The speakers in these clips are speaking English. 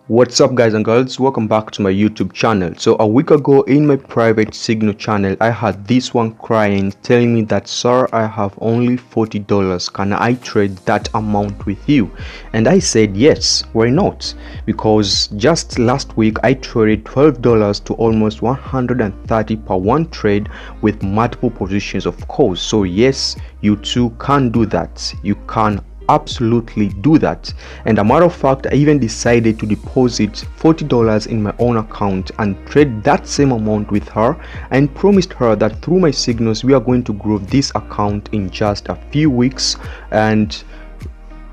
What's up guys and girls, welcome back to my YouTube channel. So a week ago in my private Signal channel, I had this one crying telling me that, sir, I have only $40, can I trade that amount with you? And I said yes, why not? Because just last week I traded $12 to almost 130 per one trade with multiple positions, of course. So yes, you too can do that. You can absolutely do that. And a matter of fact, I even decided to deposit $40 in my own account and trade that same amount with her, and promised her that through my signals we are going to grow this account in just a few weeks. And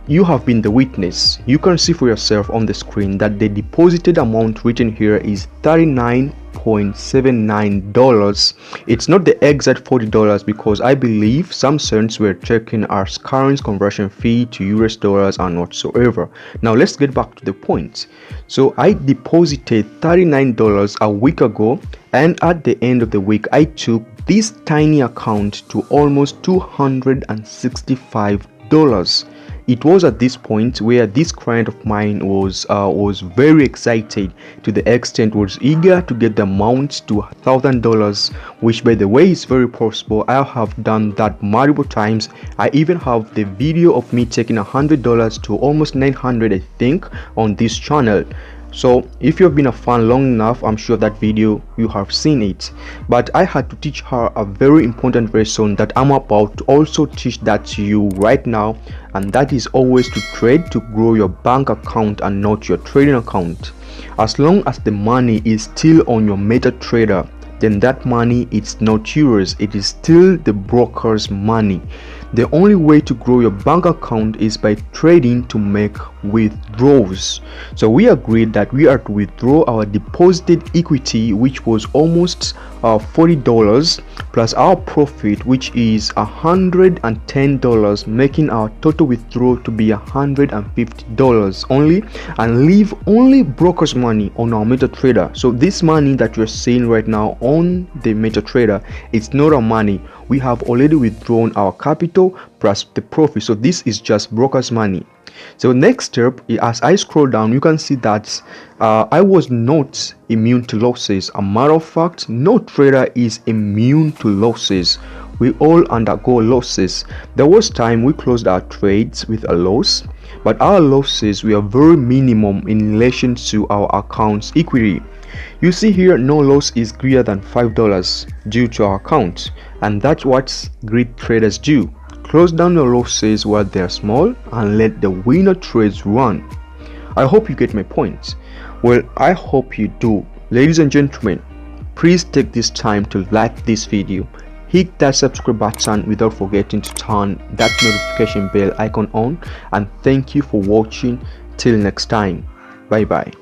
you have been the witness. You can see for yourself on the screen that the deposited amount written here is $39.79. It's not the exact $40 because I believe some cents were taken as current conversion fee to US dollars and whatsoever. Now let's get back to the point. So I deposited $39 a week ago, and at the end of the week I took this tiny account to almost $265. It was at this point where this client of mine was very excited, to the extent was eager to get the amount to $1,000, which by the way is very possible. I have done that multiple times. I even have the video of me taking $100 to almost 900, I think, on this channel. So if you've been a fan long enough, I'm sure that video you have seen it. But I had to teach her a very important lesson that I'm about to also teach that to you right now, and that is always to trade to grow your bank account and not your trading account. As long as the money is still on your MetaTrader, then that money is not yours. It is still the broker's money. The only way to grow your bank account is by trading to make withdrawals. So we agreed that we are to withdraw our deposited equity, which was almost $40, plus our profit, which is $110, making our total withdrawal to be $150 only, and leave only broker's money on our MetaTrader. So this money that you're seeing right now on the MetaTrader, it's not our money. We have already withdrawn our capital plus the profit, so this is just broker's money. So next step, as I scroll down, you can see that I was not immune to losses. A matter of fact, no trader is immune to losses. We all undergo losses. There was time we closed our trades with a loss, but our losses were very minimum in relation to our account's equity. You see here, no loss is greater than $5 due to our account, and that's what great traders do. Close down your losses while they're small and let the winner trades run. I hope you get my point. Well, I hope you do. Ladies and gentlemen, please take this time to like this video, hit that subscribe button without forgetting to turn that notification bell icon on, and thank you for watching. Till next time, bye bye.